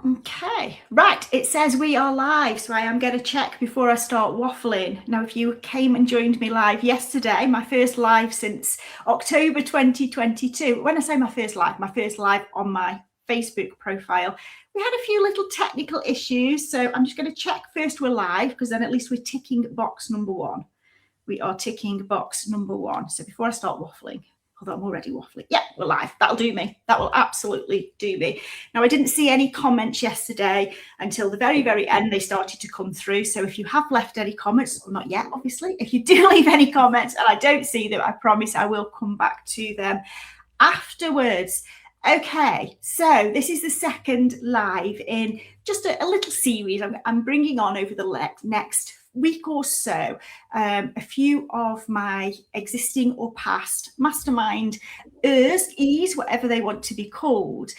Okay, right, it says we are live, so I am going to check before I start waffling. Now, if you came and joined me live yesterday, my first live since October 2022, when I say my first live on my Facebook profile, we had a few little technical issues, so I'm just going to check first we're live, because then at least we're ticking box number one. We are ticking box number one, so before I start waffling, although I'm already waffling. Yeah, we're live. That'll do me. That will absolutely do me. Now, I didn't see any comments yesterday until the very, very end. They started to come through. So if you have left any comments, or not yet, obviously, if you do leave any comments and I don't see them, I promise I will come back to them afterwards. Okay, so this is the second live in just a little series I'm bringing on over the next week or so, a few of my existing or past mastermind ease, whatever they want to be called,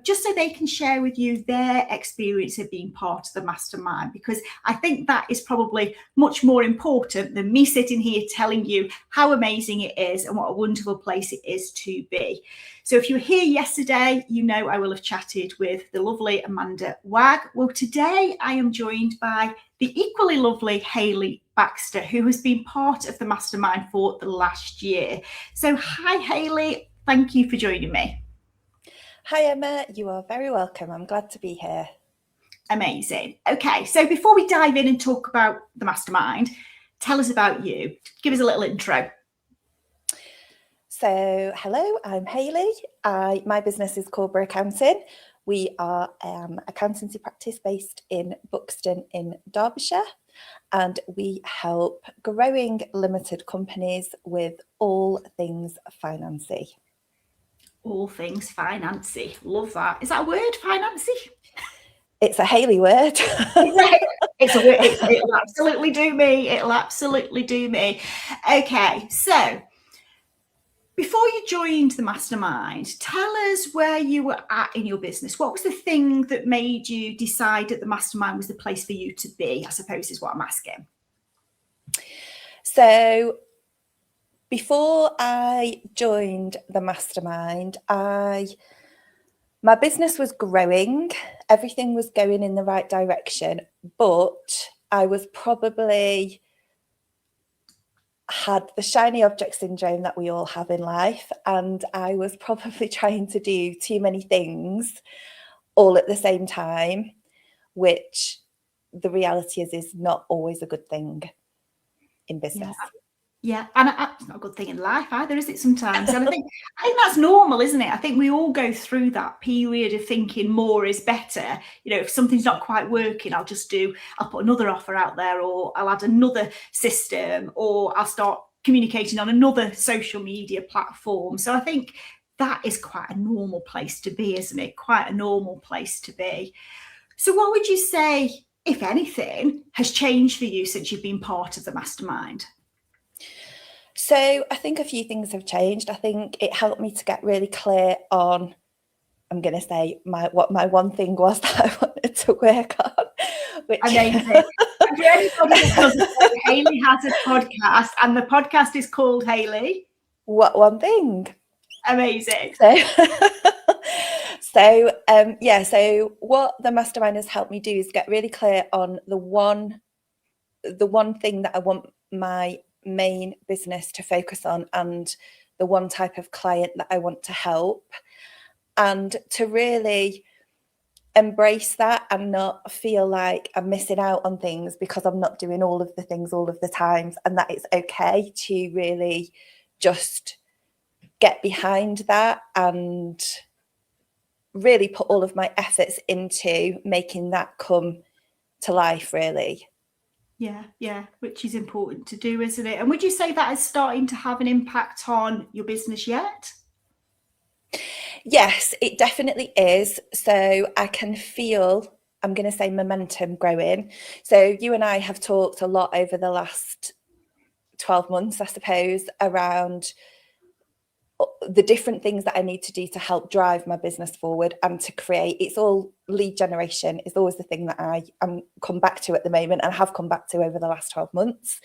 just so they can share with you their experience of being part of the mastermind, because I think that is probably much more important than me sitting here telling you how amazing it is and what a wonderful place it is to be. So if you were here yesterday, you know I will have chatted with the lovely Amanda Wag. Well, today I am joined by the equally lovely Hayley Baxter, who has been part of the mastermind for the last year. So hi, Hayley. Thank you for joining me. Hi, Emma. You are very welcome. I'm glad to be here. Amazing. Okay, so before we dive in and talk about the mastermind, tell us about you. Give us a little intro. So, hello, I'm Hayley. My business is Corbar Accounting. We are an accountancy practice based in Buxton in Derbyshire, and we help growing limited companies with all things financy. All things financy. Love that. Is that a word, financy? It's a Hayley word. It's a word. It'll absolutely do me. It'll absolutely do me. Okay, so before you joined the mastermind, tell us where you were at in your business. What was the thing that made you decide that the mastermind was the place for you to be, I suppose is what I'm asking. So before I joined the mastermind, my business was growing. Everything was going in the right direction, but I was probably had the shiny object syndrome that we all have in life, and I was probably trying to do too many things all at the same time, which the reality is not always a good thing in business. Yeah, and it's not a good thing in life either, is it, sometimes? And I think that's normal, isn't it? I think we all go through that period of thinking more is better. You know, if something's not quite working, I'll put another offer out there, or I'll add another system, or I'll start communicating on another social media platform. So I think that is quite a normal place to be, isn't it? Quite a normal place to be. So what would you say, if anything, has changed for you since you've been part of the mastermind? So I think a few things have changed. I think it helped me to get really clear on, I'm going to say what my one thing was that I wanted to work on. Amazing. And for anybody that doesn't know, Hayley has a podcast, and the podcast is called Hayley. What one thing? Amazing. So what the mastermind has helped me do is get really clear on the one thing that I want my main business to focus on, and the one type of client that I want to help, and to really embrace that and not feel like I'm missing out on things because I'm not doing all of the things all of the times, and that it's okay to really just get behind that and really put all of my efforts into making that come to life, really. Yeah, which is important to do, isn't it? And would you say that is starting to have an impact on your business yet? Yes, it definitely is. So I can feel, I'm going to say, momentum growing. So you and I have talked a lot over the last 12 months, I suppose, around the different things that I need to do to help drive my business forward and to create. It's all lead generation is always the thing that I come back to at the moment and have come back to over the last 12 months.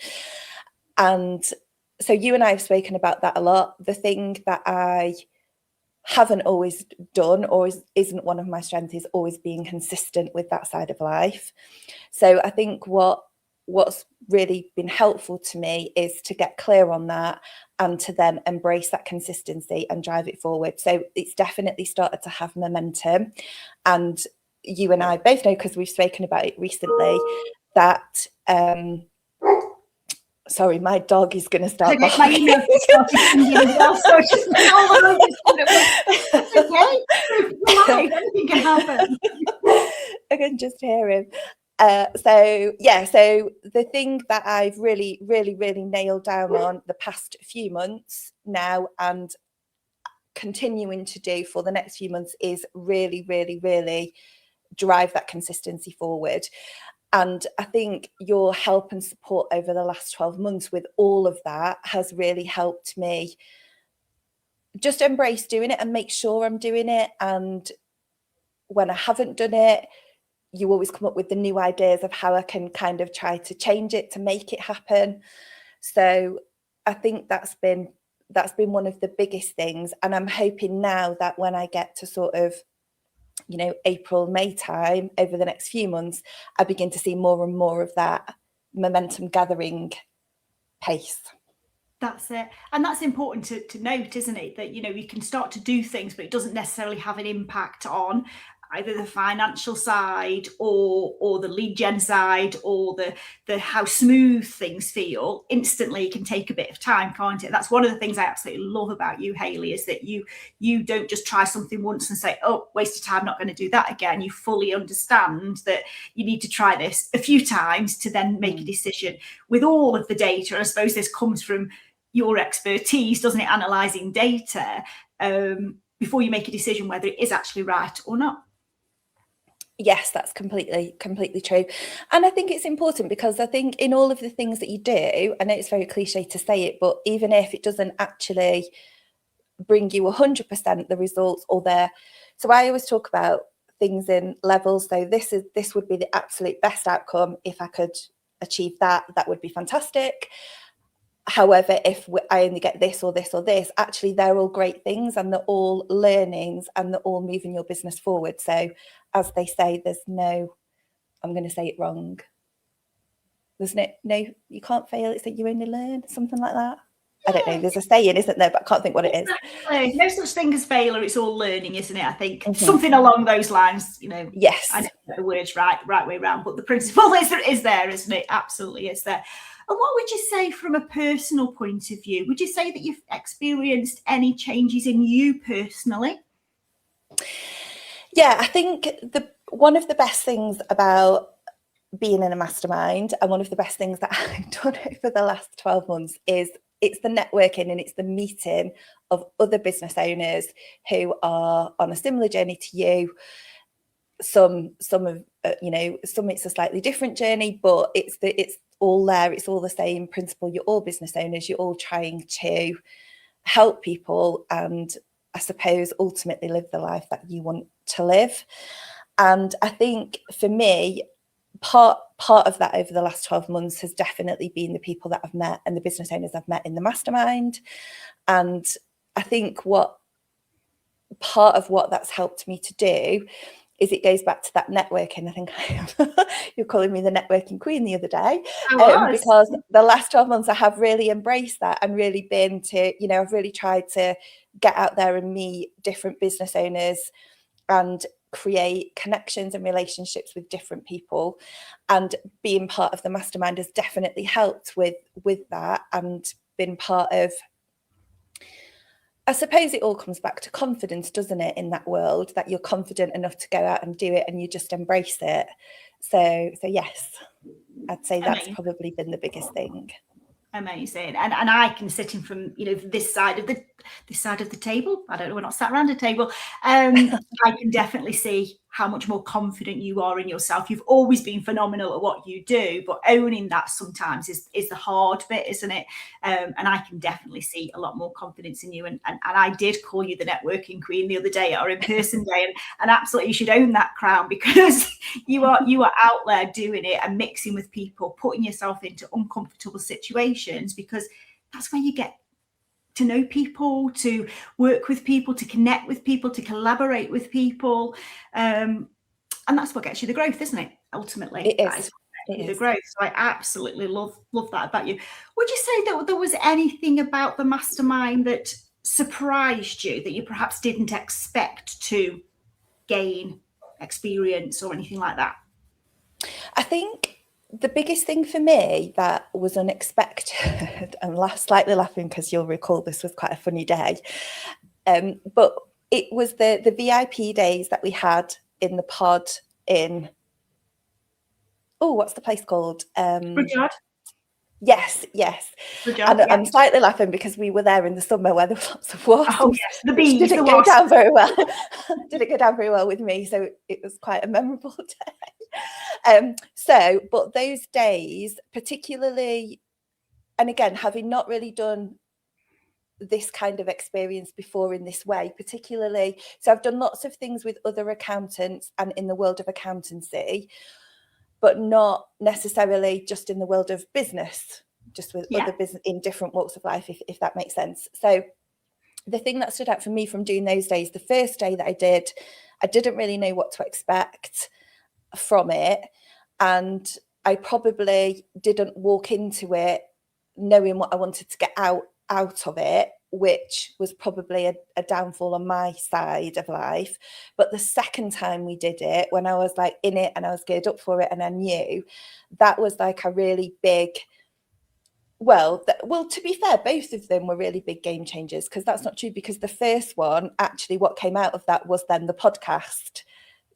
And so you and I have spoken about that a lot. The thing that I haven't always done, or isn't one of my strengths, is always being consistent with that side of life. So I think what's really been helpful to me is to get clear on that and to then embrace that consistency and drive it forward. So it's definitely started to have momentum. And you and I both know, because we've spoken about it recently, that sorry, my dog is going to start barking. My email started singing as well, so I just okay, anything can happen. I can just hear him. So the thing that I've really nailed down on the past few months now, and continuing to do for the next few months, is really drive that consistency forward. And I think your help and support over the last 12 months with all of that has really helped me just embrace doing it and make sure I'm doing it. And when I haven't done it, you always come up with the new ideas of how I can kind of try to change it to make it happen. So I think that's been one of the biggest things. And I'm hoping now that when I get to sort of, April, May time, over the next few months, I begin to see more and more of that momentum gathering pace. That's it. And that's important to note, isn't it? That, you can start to do things, but it doesn't necessarily have an impact on either the financial side or the lead gen side or the how smooth things feel instantly. It can take a bit of time, can't it? That's one of the things I absolutely love about you, Hayley, is that you don't just try something once and say, oh, waste of time, not going to do that again. You fully understand that you need to try this a few times to then make a decision with all of the data. And I suppose this comes from your expertise, doesn't it? Analysing data before you make a decision whether it is actually right or not. Yes, that's completely true. And I think it's important, because I think in all of the things that you do, I know it's very cliche to say it, but even if it doesn't actually bring you 100% the results so I always talk about things in levels. So this would be the absolute best outcome. If I could achieve that would be fantastic. However, if I only get this or this or this, actually they're all great things, and they're all learnings, and they're all moving your business forward. So as they say, there's no, I'm going to say it wrong. There's no, you can't fail. It's that you only learn, something like that. I don't know. There's a saying, isn't there? But I can't think what it is. Exactly. No such thing as failure. It's all learning, isn't it? I think something along those lines. Yes. I don't get the words right way around, but the principle is there, isn't it? Absolutely, is there. And what would you say from a personal point of view? Would you say that you've experienced any changes in you personally? Yeah, I think one of the best things about being in a mastermind, and one of the best things that I've done over the last 12 months, is it's the networking and it's the meeting of other business owners who are on a similar journey to you. Some of some it's a slightly different journey, but it's all there. It's all the same principle. You're all business owners. You're all trying to help people, and I suppose ultimately live the life that you want to live. And I think for me, part of that over the last 12 months has definitely been the people that I've met and the business owners I've met in the mastermind. And I think part of what that's helped me to do is it goes back to that networking. I think you're calling me the networking queen the other day, because the last 12 months I have really embraced that and really been to, I've really tried to get out there and meet different business owners and create connections and relationships with different people. And being part of the mastermind has definitely helped with that, and been part of, I suppose it all comes back to confidence, doesn't it, in that world, that you're confident enough to go out and do it and you just embrace it. So yes, I'd say that's probably been the biggest thing. Amazing. And I can sit in from this side of the table. I don't know, we're not sat around a table. I can definitely see how much more confident you are in yourself. You've always been phenomenal at what you do, but owning that sometimes is the hard bit, isn't it? And I can definitely see a lot more confidence in you. And I did call you the networking queen the other day at our in-person day, and absolutely you should own that crown, because you are out there doing it and mixing with people, putting yourself into uncomfortable situations, because that's where you get to know people, to work with people, to connect with people, to collaborate with people. And that's what gets you the growth, isn't it? Ultimately, It that is. is what gets you the growth. So I absolutely love that about you. Would you say that there was anything about the mastermind that surprised you, that you perhaps didn't expect to gain experience or anything like that? I think the biggest thing for me that was unexpected, and slightly laughing because you'll recall this was quite a funny day, but it was the VIP days that we had in the pod in, what's the place called? Rudyard? Yes. Rudyard, And yeah. I'm slightly laughing because we were there in the summer where there were lots of wasps. Oh yes, the which bees, didn't the go wasps. down very well. Didn't go down very well with me, so it was quite a memorable day. But those days, particularly, and again, having not really done this kind of experience before in this way, particularly, so I've done lots of things with other accountants and in the world of accountancy, but not necessarily just in the world of business, just with other business in different walks of life, if that makes sense. So the thing that stood out for me from doing those days, the first day that I didn't really know what to expect from it. And I probably didn't walk into it knowing what I wanted to get out of it, which was probably a downfall on my side of life. But the second time we did it, when I was like in it and I was geared up for it and I knew, that was like a really big, well, to be fair, both of them were really big game changers, because that's not true, because the first one, actually what came out of that was then the podcast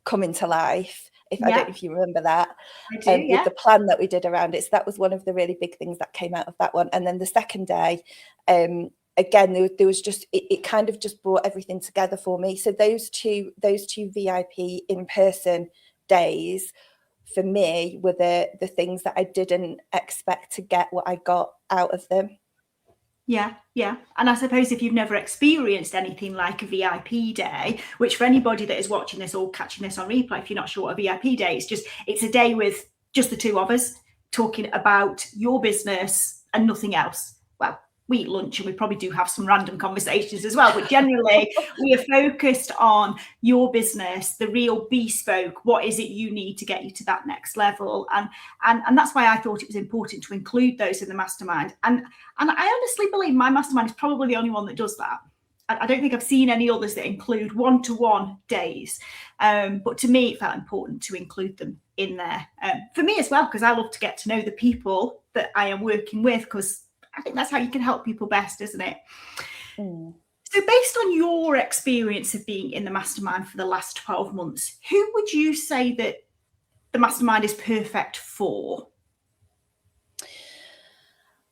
coming to life. I don't know if you remember that, I do, with the plan that we did around it. So that was one of the really big things that came out of that one. And then the second day, again, there was just, it kind of just brought everything together for me. So those two VIP in-person days for me were the things that I didn't expect to get what I got out of them. Yeah. And I suppose if you've never experienced anything like a VIP day, which for anybody that is watching this or catching this on replay, if you're not sure what a VIP day is, it's a day with just the two of us talking about your business and nothing else. Well, we eat lunch and we probably do have some random conversations as well, but generally we are focused on your business, the real bespoke, what is it you need to get you to that next level. And that's why I thought it was important to include those in the mastermind. And I honestly believe my mastermind is probably the only one that does that. I don't think I've seen any others that include one-to-one days. But to me, it felt important to include them in there. For me as well, because I love to get to know the people that I am working with, because I think that's how you can help people best, isn't it? So based on your experience of being in the mastermind for the last 12 months, who would you say that the mastermind is perfect for?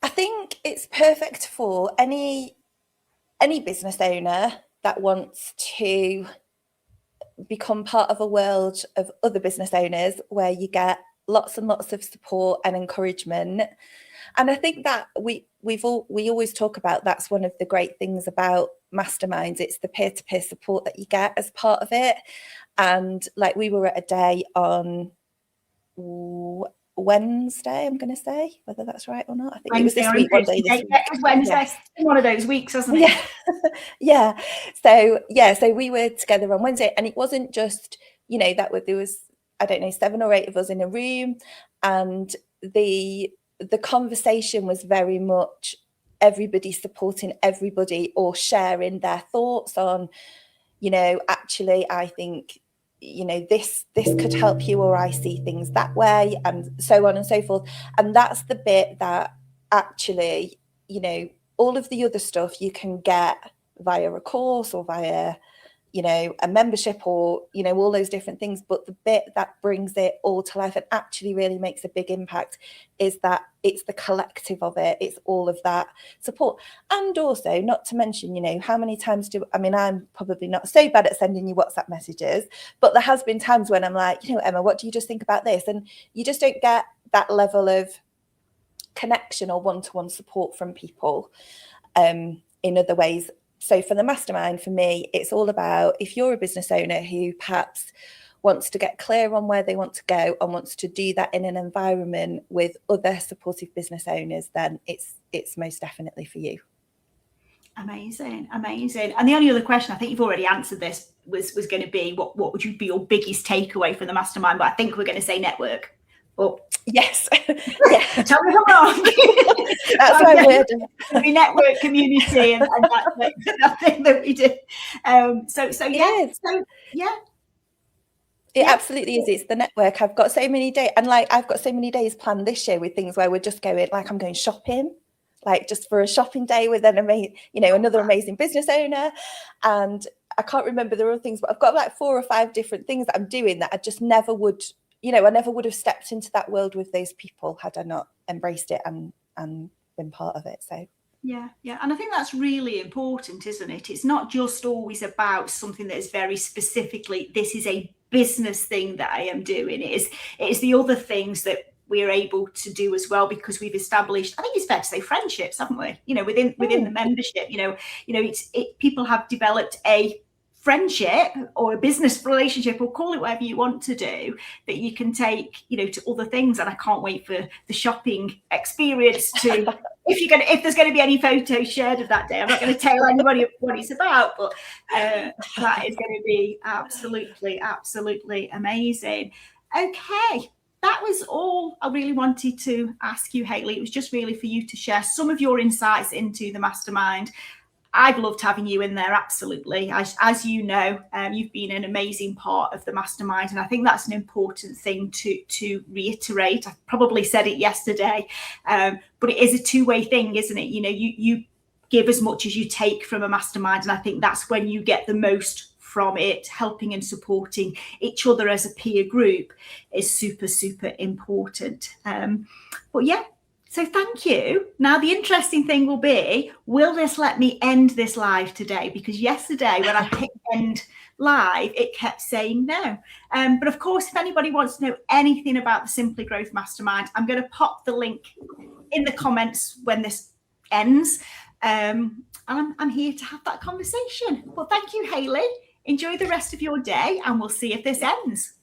I think it's perfect for any business owner that wants to become part of a world of other business owners where you get lots and lots of support and encouragement. And I think that we always talk about, that's one of the great things about masterminds. It's the peer-to-peer support that you get as part of it. And like, we were at a day on Wednesday, I'm going to say, whether that's right or not. I think Wednesday, it was this week, one day this week. It was Wednesday. Yeah. One of those weeks, hasn't it? Yeah. So we were together on Wednesday, and it wasn't just, there was, I don't know, 7 or 8 of us in a room, and the conversation was very much everybody supporting everybody or sharing their thoughts on, actually, I think, this could help you, or I see things that way, and so on and so forth. And that's the bit that actually, all of the other stuff you can get via a course or via, a membership, or, all those different things. But the bit that brings it all to life and actually really makes a big impact is that it's the collective of it. It's all of that support. And also, not to mention, how many times I'm probably not so bad at sending you WhatsApp messages, but there has been times when I'm like, Emma, what do you just think about this? And you just don't get that level of connection or one-to-one support from people in other ways. So for the mastermind, for me, it's all about, if you're a business owner who perhaps wants to get clear on where they want to go and wants to do that in an environment with other supportive business owners, then it's most definitely for you. Amazing. And the only other question, I think you've already answered this, was going to be what would you be your biggest takeaway from the mastermind? But I think we're going to say network. Oh, yes. Yeah. Tell me if I'm wrong. That's my word. We network community, and that's nothing that we do. It absolutely is. It's the network. I've got so many days, and I've got so many days planned this year with things where we're just going, I'm going shopping, just for a shopping day with another amazing business owner. And I can't remember the other things, but I've got 4 or 5 different things that I'm doing that I just never would, I never would have stepped into that world with those people had I not embraced it and been part of it. So yeah, and I think that's really important, isn't it? It's not just always about something that is very specifically, this is a business thing that I am doing. It is the other things that we're able to do as well, because we've established, I think it's fair to say, friendships, haven't we? Within the membership, people have developed a friendship or a business relationship, or call it whatever you want to do, that you can take, to other things. And I can't wait for the shopping experience to, if there's going to be any photos shared of that day. I'm not going to tell anybody what it's about, but that is going to be absolutely amazing. Okay. That was all I really wanted to ask you, Hayley. It was just really for you to share some of your insights into the mastermind. I've loved having you in there, absolutely. As you know, you've been an amazing part of the mastermind, and I think that's an important thing to reiterate. I probably said it yesterday, but it is a two-way thing, isn't it? You give as much as you take from a mastermind, and I think that's when you get the most from it. Helping and supporting each other as a peer group is super important. But yeah, so thank you. Now the interesting thing will be, will this let me end this live today? Because yesterday when I hit end live, it kept saying no. But of course, if anybody wants to know anything about the Simply Growth Mastermind, I'm going to pop the link in the comments when this ends. And I'm here to have that conversation. Well, thank you, Hayley. Enjoy the rest of your day, and we'll see if this ends.